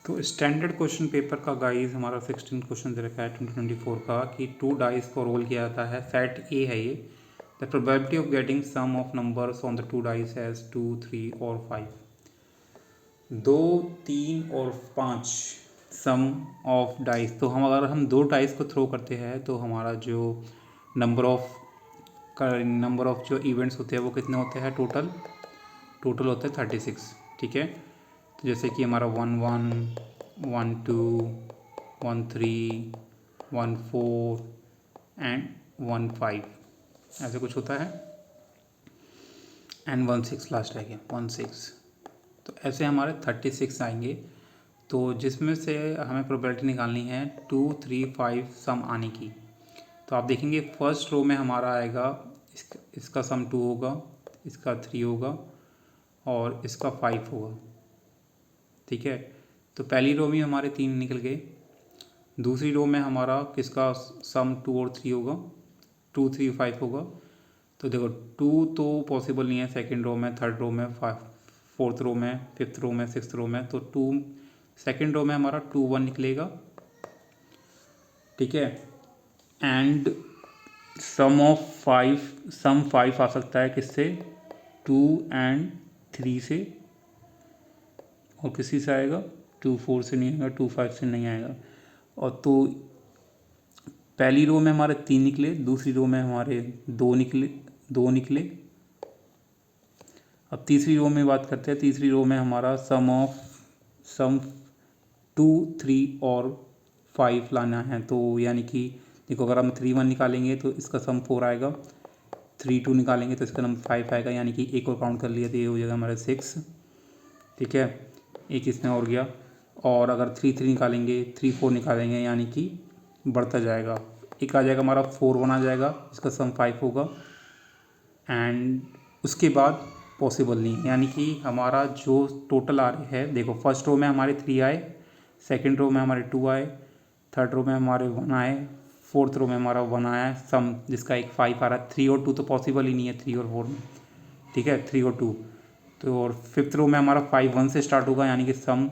तो standard question paper का guys हमारा 16 क्वेश्चन दे रखा है 2024 का कि 2 डाइस को रोल किया जाता है। सेट ए है ये। The probability of getting sum of numbers on the 2 dice has 2, 3 और 5। 2, 3 और 5 सम ऑफ डाइस। तो अगर हम 2 डाइस को थ्रो करते हैं तो हमारा जो नंबर ऑफ जो इवेंट्स होते हैं वो कितने होते हैं टोटल होते हैं 36। ठीक है, तो जैसे कि हमारा 1, 1, 1, 2, 1, 3, 1, 4 एंड 1, 5 ऐसे कुछ होता है एंड 1, 6 लास्ट है 1, 6। तो ऐसे हमारे 36 आएंगे। तो जिसमें से हमें प्रोबेबिलिटी निकालनी है 2, 3, 5 सम आने की। तो आप देखेंगे फर्स्ट रो में हमारा आएगा इसका सम 2 होगा, इसका 3 होगा और इसका 5 होगा। ठीक है, तो पहली रो में हमारे 3 निकल गए। दूसरी रो में हमारा किसका सम 2 और 3 होगा, 2, 3, 5 होगा। तो देखो 2 तो पॉसिबल नहीं है सेकंड रो में, थर्ड रो में, फोर्थ रो में, फिफ्थ रो में, सिक्स्थ रो में। तो 2 सेकंड रो में हमारा 2, 1 निकलेगा। ठीक है, एंड सम 5 आ सकता है किससे, 2 एंड 3 से। और किसी से आएगा 2, 4 से नहीं आएगा, 2, 5 से नहीं आएगा। और तो पहली रो में हमारे 3 निकले, दूसरी रो में हमारे 2 निकले। अब तीसरी रो में बात करते हैं। तीसरी रो में हमारा सम 2, 3 और 5 लाना है। तो यानी कि देखो अगर हम 3, 1 निकालेंगे तो इसका सम 4 आएगा, 3, 2 निकालेंगे तो इसका नंबर 5 आएगा, यानी कि एक और काउंट कर लिया तो ये हो जाएगा हमारा 6। ठीक है, एक इसमें और गया। और अगर 3, 3 निकालेंगे, 3, 4 निकालेंगे यानी कि बढ़ता जाएगा। एक आ जाएगा हमारा 4, 1 आ जाएगा, इसका सम 5 होगा एंड उसके बाद पॉसिबल नहीं है। यानी कि हमारा जो टोटल आ रहे हैं, देखो फर्स्ट रो में हमारे 3 आए, सेकंड रो में हमारे 2 आए, थर्ड रो में हमारे 1 आए, फोर्थ रो में हमारा 1 आया सम जिसका एक 5 आ रहा है। 3 और 2 तो पॉसिबल ही नहीं है 3 और 4 में। ठीक है, 3 और 2। तो और फिफ्थ रो में हमारा 5, 1 से स्टार्ट होगा, यानी कि सम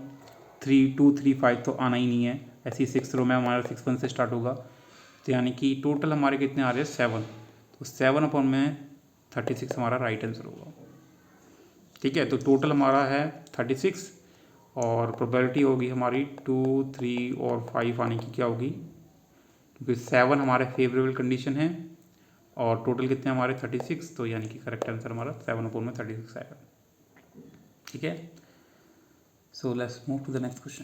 3, 2, 3, 5 तो आना ही नहीं है। ऐसी सिक्स रो में हमारा 6, 1 से स्टार्ट होगा। तो यानी कि टोटल हमारे कितने आ रहे हैं 7। तो 7 अपॉन में 36 हमारा राइट आंसर होगा। ठीक है, तो टोटल हमारा है 36 और प्रोबेबिलिटी होगी हमारी 2, 3 और 5 आने की क्या होगी, क्योंकि 7 हमारे फेवरेबल कंडीशन है और टोटल कितने हमारे 36। तो यानी कि करेक्ट आंसर हमारा 7 अपॉन में 36 आएगा। ठीक है, so let's move to the next question.